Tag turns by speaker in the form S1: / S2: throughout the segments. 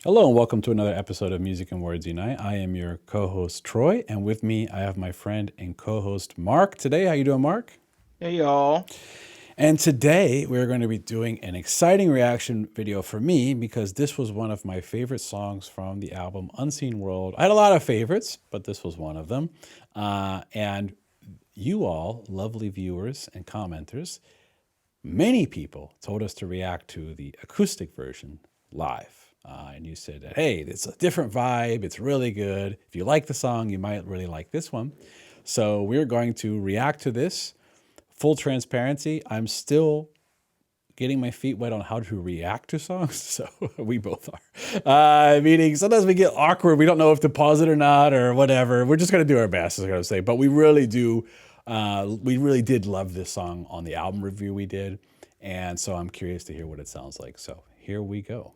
S1: Hello and welcome to another episode of Music and Words Unite. I am your co-host Troy, and with me I have my friend and co-host Mark. Today, how you doing, Mark?
S2: Hey y'all.
S1: And today we're going to be doing an exciting reaction video for me because this was one of my favorite songs from the album Unseen World. I had a lot of favorites, but this was one of them. And you all, lovely viewers and commenters, many people told us to react to the acoustic version live. And you said that, hey, it's a different vibe. It's really good. If you like the song, you might really like this one. So we're going to react to this. Full transparency, I'm still getting my feet wet on how to react to songs. So we both are. Meaning sometimes we get awkward. We don't know if to pause it or not or whatever. We're just going to do our best, is what I was saying. But we really do. We really did love this song on the album review we did. And so I'm curious to hear what it sounds like. So here we go.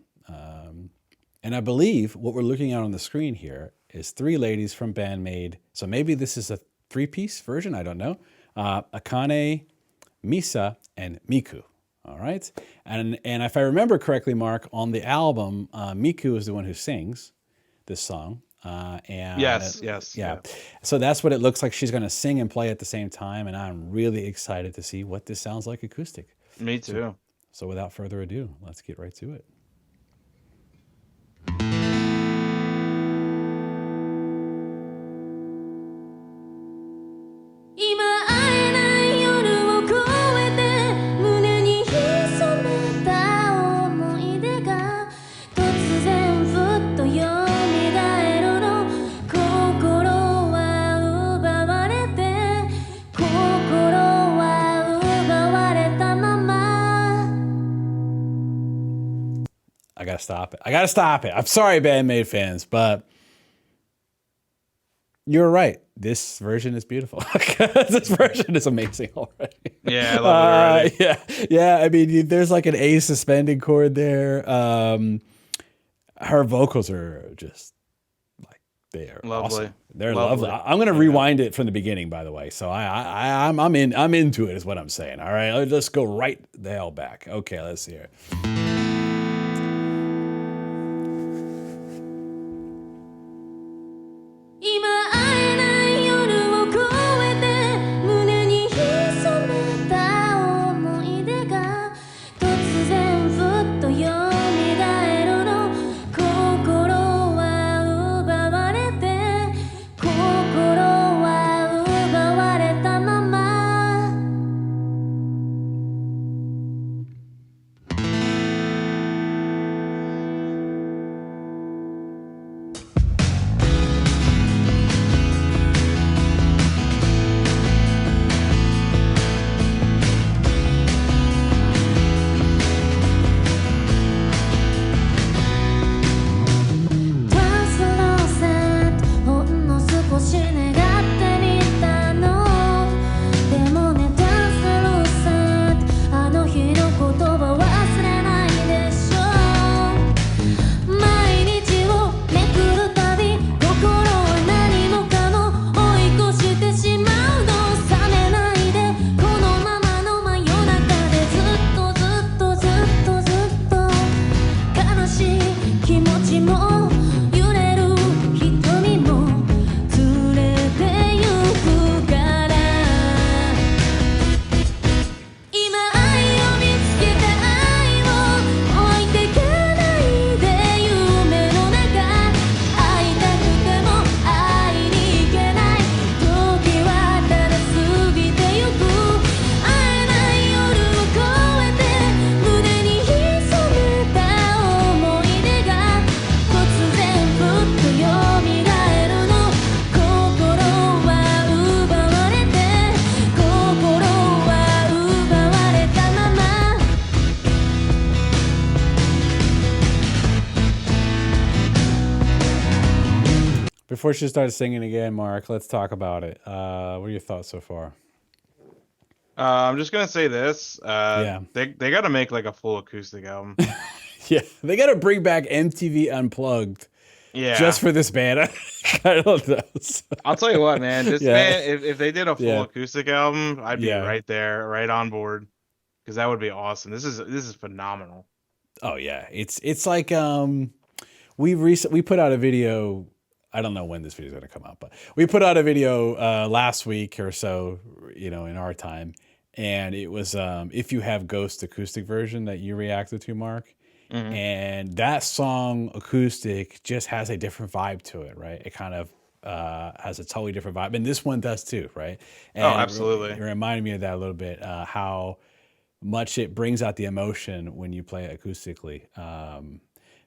S1: And I believe what we're looking at on the screen here is three ladies from band Maid. So maybe this is a three-piece version. I don't know. Akane, Misa, and Miku. All right. And if I remember correctly, Mark, on the album, Miku is the one who sings this song.
S2: Yes.
S1: So that's what it looks like. She's going to sing and play at the same time. And I'm really excited to see what this sounds like acoustic.
S2: Me too.
S1: So without further ado, let's get right to it.
S3: 今会えない夜を越えて胸に潜めた思い出が突然ふっと蘇るの心は奪われて心は奪われたまま
S1: I gotta stop it. I gotta stop it. I'm sorry, Bandmate fans, but you're right. This version is beautiful. This version is amazing already.
S2: Yeah, I love it already.
S1: Yeah. I mean, there's like an A suspended chord there. Her vocals are just like they are
S2: Lovely.
S1: awesome. They're lovely. I'm gonna rewind it from the beginning, by the way. So I'm into it, is what I'm saying. All right, let's go right the hell back. Okay, let's hear it.
S3: 今会えない夜を越えて胸に潜めた思い出が突然ふっと蘇るの心は奪われて心は奪われたまま Translucent ほんの少し願ってみたのでもね Translucent あの日のことは忘れないでしょ毎日をめくるたび心は何もかも追い越してしまうの冷めないでこのままの真夜中でずっとずっとずっとずっと悲しい気持ちも揺れる瞳も連れて行くから今愛を見つけた愛を置いてけないで夢の中会いたくても会いに行けない時はただ過ぎてゆく会えない夜を越えて胸に潜めた思い出が突然ふっと蘇るの心は奪われて心は奪われたまま
S1: Before she starts singing again, Mark, let's talk about it. What are your thoughts so far?
S2: I'm just gonna say this.
S1: Yeah.
S2: They got to make like a full acoustic album.
S1: Yeah, they got to bring back MTV Unplugged
S2: Yeah.
S1: just for this band. I don't know.
S2: I'll tell you what, man. This
S1: Yeah.
S2: man, if they did a full
S1: Yeah.
S2: acoustic album, I'd be
S1: Yeah.
S2: right there, right on board, because that would be awesome. This is phenomenal.
S1: Oh yeah, it's like we put out a video. I don't know when this video is going to come out, but we put out a video last week or so, in our time, and it was If You Have Ghost acoustic version that you reacted to, Mark. And that song Acoustic just has a different vibe to it, right? It kind of has a totally different vibe, and this one does too, right? And
S2: absolutely.
S1: It reminded me of that a little bit, how much it brings out the emotion when you play it acoustically.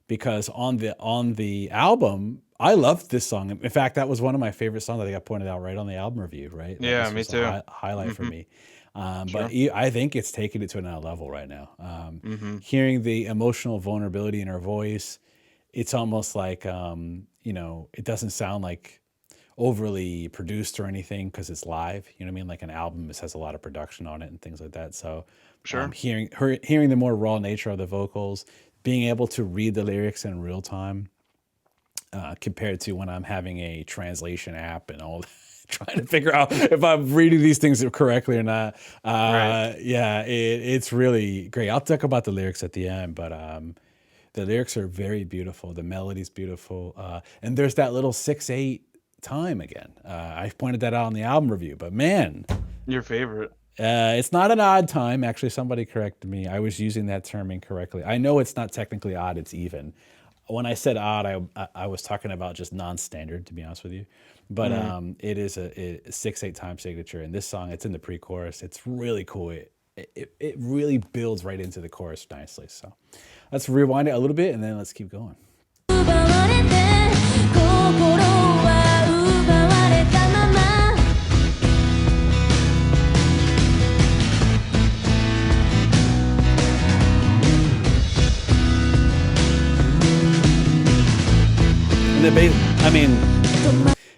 S1: Because on the album, I loved this song. In fact, that was one of my favorite songs. I think I pointed out right on the album review, right?
S2: Yeah,
S1: this
S2: me
S1: was
S2: too.
S1: a highlight for me. But I think it's taking it to another level right now. Hearing the emotional vulnerability in her voice, it's almost like it doesn't sound like overly produced or anything because it's live. You know what I mean? Like an album, this has a lot of production on it and things like that. So hearing the more raw nature of the vocals, being able to read the lyrics in real time, compared to when I'm having a translation app and all, trying to figure out if I'm reading these things correctly or not. Yeah, it's really great. I'll talk about the lyrics at the end, but the lyrics are very beautiful. The melody's beautiful, and there's that little 6/8 time again. I pointed that out on the album review, but man,
S2: Your favorite.
S1: it's not an odd time. Actually, somebody corrected me. I was using that term incorrectly. I know it's not technically odd, it's even. When I said odd, I was talking about just non-standard, to be honest with you. But it is a 6/8 time signature. And this song, it's in the pre-chorus. It's really cool. It really builds right into the chorus nicely. So let's rewind it a little bit and then let's keep going.
S3: 奪われて心は奪われたまま
S1: And the bass, I mean,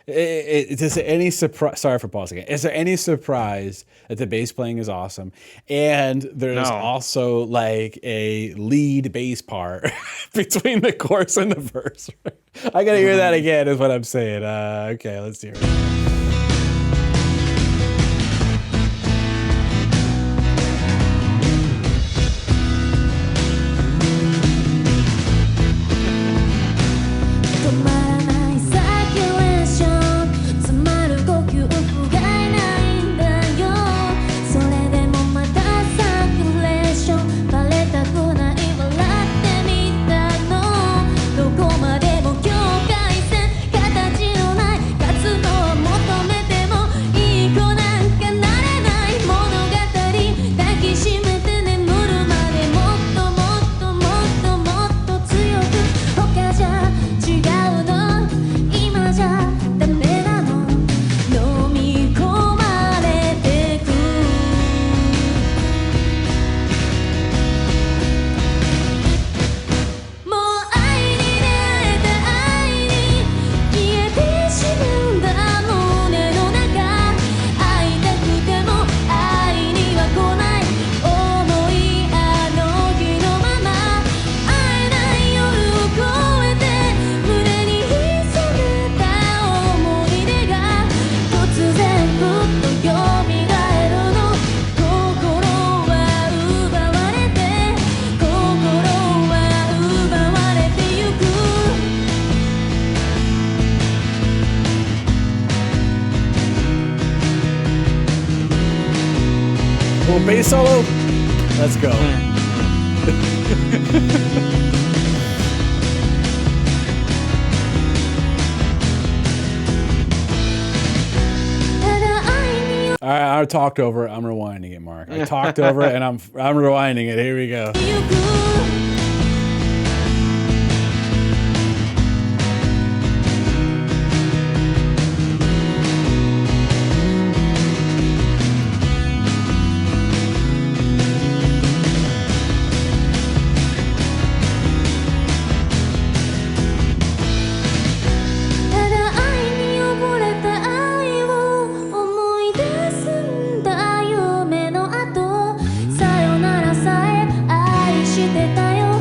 S1: is there any surprise? Sorry for pausing it. Is there any surprise that the bass playing is awesome? And there's also like a lead bass part between the chorus and the verse. I gotta hear that again, is what I'm saying. Okay, let's hear it. Little bass solo. Let's go. All right, I talked over it. I'm rewinding it, Mark. I talked over it, and I'm rewinding it. Here we go.
S3: Sayonara さえ愛してたよ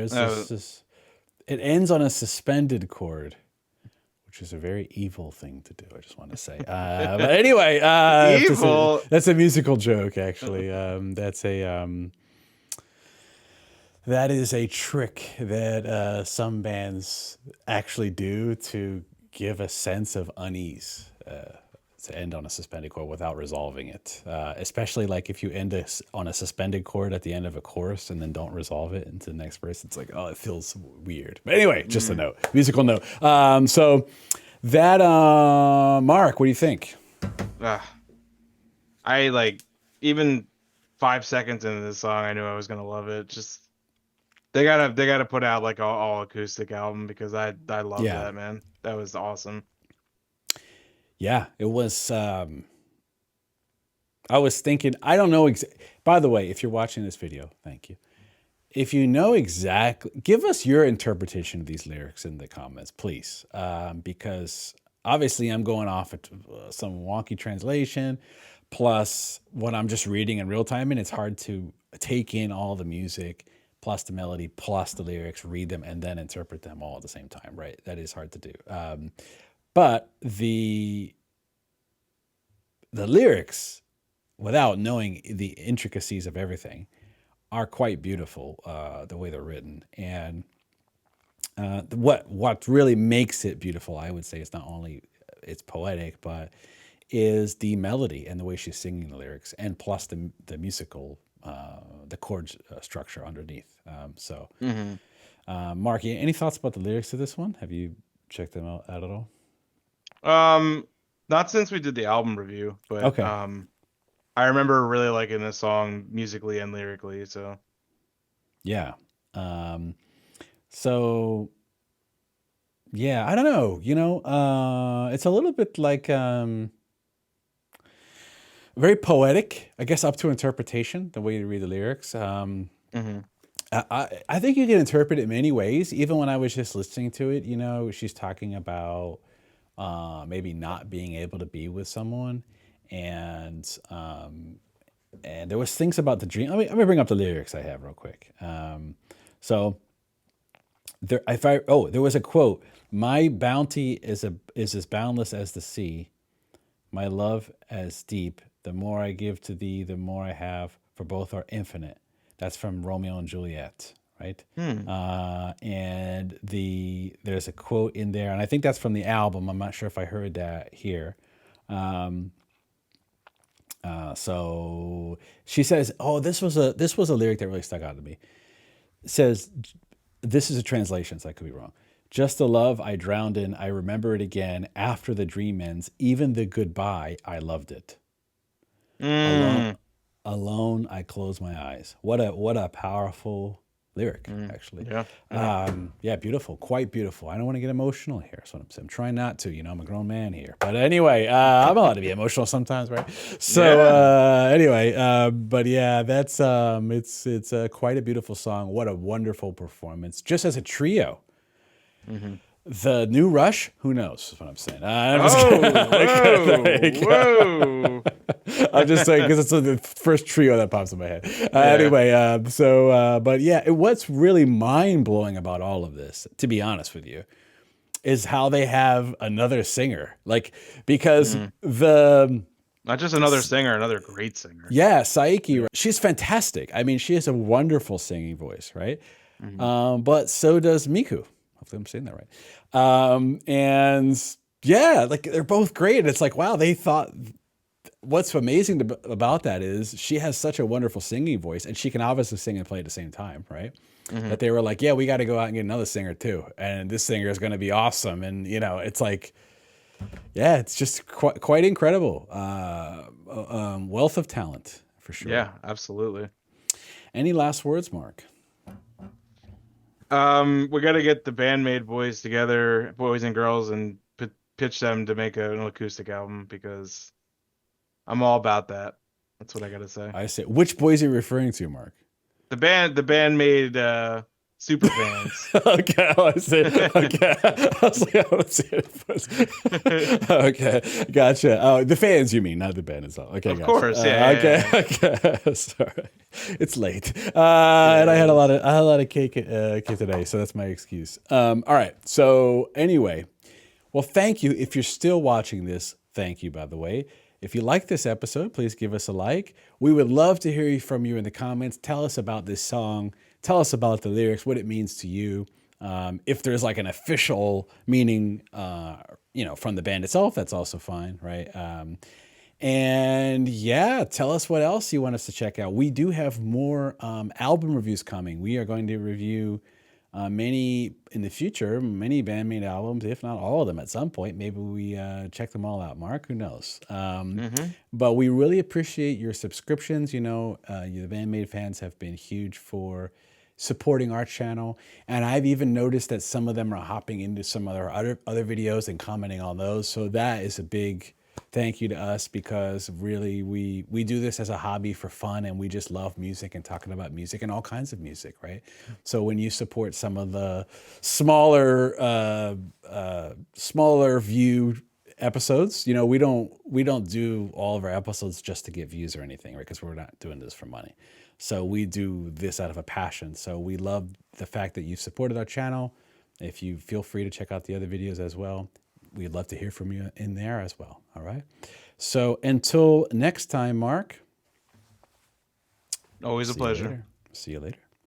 S1: there's
S2: Uh,
S1: this. It ends on a suspended chord, which is a very evil thing to do. I just want to say. But anyway,
S2: Evil.
S1: that's a musical joke, actually. That is a trick that some bands actually do to give a sense of unease. To end on a suspended chord without resolving it, especially like if you on a suspended chord at the end of a chorus and then don't resolve it into the next verse, it's like, oh, it feels weird. But anyway, just a note, musical note. So that Mark, what do you think?
S2: I like even 5 seconds into this song, I knew I was gonna love it. Just they gotta put out like all acoustic album because I love
S1: Yeah.
S2: that, man. That was awesome.
S1: Yeah, it was. I was thinking, I don't know. By the way, if you're watching this video, thank you. If you know exactly, give us your interpretation of these lyrics in the comments, please. Because obviously I'm going off of some wonky translation, plus what I'm just reading in real time, and it's hard to take in all the music, plus the melody, plus the lyrics, read them, and then interpret them all at the same time, right? That is hard to do. But the lyrics, without knowing the intricacies of everything, are quite beautiful, the way they're written. And what really makes it beautiful, I would say, is not only it's poetic, but is the melody and the way she's singing the lyrics, and plus the musical, the chord structure underneath. Mark, any thoughts about the lyrics to this one? Have you checked them out at all?
S2: Not since we did the album review, but
S1: Okay.
S2: I remember really liking this song musically and lyrically. So
S1: Yeah. So yeah, I don't know. It's a little bit like very poetic, I guess, up to interpretation, the way you read the lyrics. I think you can interpret it many ways. Even when I was just listening to it, she's talking about maybe not being able to be with someone, and there was things about the dream. Let me bring up the lyrics I have real quick. So there was a quote: "My bounty is as boundless as the sea, my love as deep. The more I give to thee, the more I have, for both are infinite." That's from Romeo and Juliet, right? And there's a quote in there, and I think that's from the album. I'm not sure if I heard that here. So she says, "Oh, this was a lyric that really stuck out to me." It says, this is a translation, so I could be wrong. "Just the love I drowned in, I remember it again. After the dream ends, even the goodbye, I loved it. Alone, I close my eyes." What a powerful lyric, actually.
S2: Yeah.
S1: Beautiful, quite beautiful. I don't want to get emotional here. That's what I'm saying. I'm trying not to. I'm a grown man here. But anyway, I'm allowed to be emotional sometimes, right? So anyway, but yeah, that's it's quite a beautiful song. What a wonderful performance, just as a trio. The new Rush, who knows? Is what I'm saying. I'm just
S2: Whoa.
S1: I'm just saying because it's the first trio that pops in my head. Anyway, but yeah, what's really mind blowing about all of this, to be honest with you, is how they have another singer. Like, because
S2: Not just another singer, another great singer.
S1: yeah, Saiki, she's fantastic. I mean, she has a wonderful singing voice, right? But so does Miku. Hopefully I'm saying that right. And yeah, like they're both great. It's like, wow, they thought. What's amazing about that is she has such a wonderful singing voice, and she can obviously sing and play at the same time, right? That they were like, yeah, we got to go out and get another singer too, and this singer is going to be awesome. And it's like, yeah, it's just quite incredible. Wealth of talent for sure.
S2: Yeah, absolutely.
S1: Any last words, Mark?
S2: We got to get the band Maid boys together, boys and girls, and pitch them to make an acoustic album because I'm all about that. That's what I got to say.
S1: I say, which boys are you referring to, Mark?
S2: The band Maid, super fans.
S1: Okay, I see. Okay, I was like, I don't see it. Okay, gotcha. Oh, the fans, you mean, not the band itself. Okay,
S2: Of
S1: gotcha.
S2: course, yeah.
S1: Okay. Sorry, it's late, and I had a lot of cake today, so that's my excuse. All right. So anyway, well, thank you. If you're still watching this, thank you, by the way. If you like this episode, please give us a like. We would love to hear from you in the comments. Tell us about this song. Tell us about the lyrics, what it means to you. If there's like an official meaning, from the band itself, that's also fine, right? And yeah, tell us what else you want us to check out. We do have more album reviews coming. We are going to review many in the future, many bandmate albums, if not all of them at some point. Maybe we check them all out, Mark. Who knows? But we really appreciate your subscriptions. You know, the bandmate fans have been huge for supporting our channel. And I've even noticed that some of them are hopping into some other videos and commenting on those. So that is a big thank you to us, because really we do this as a hobby for fun, and we just love music and talking about music and all kinds of music, right? So when you support some of the smaller view episodes, you know, we don't do all of our episodes just to get views or anything, right? Because we're not doing this for money. So we do this out of a passion. So we love the fact that you've supported our channel. If you feel free to check out the other videos as well, we'd love to hear from you in there as well. All right. So until next time, Mark.
S2: Always a pleasure.
S1: See you later.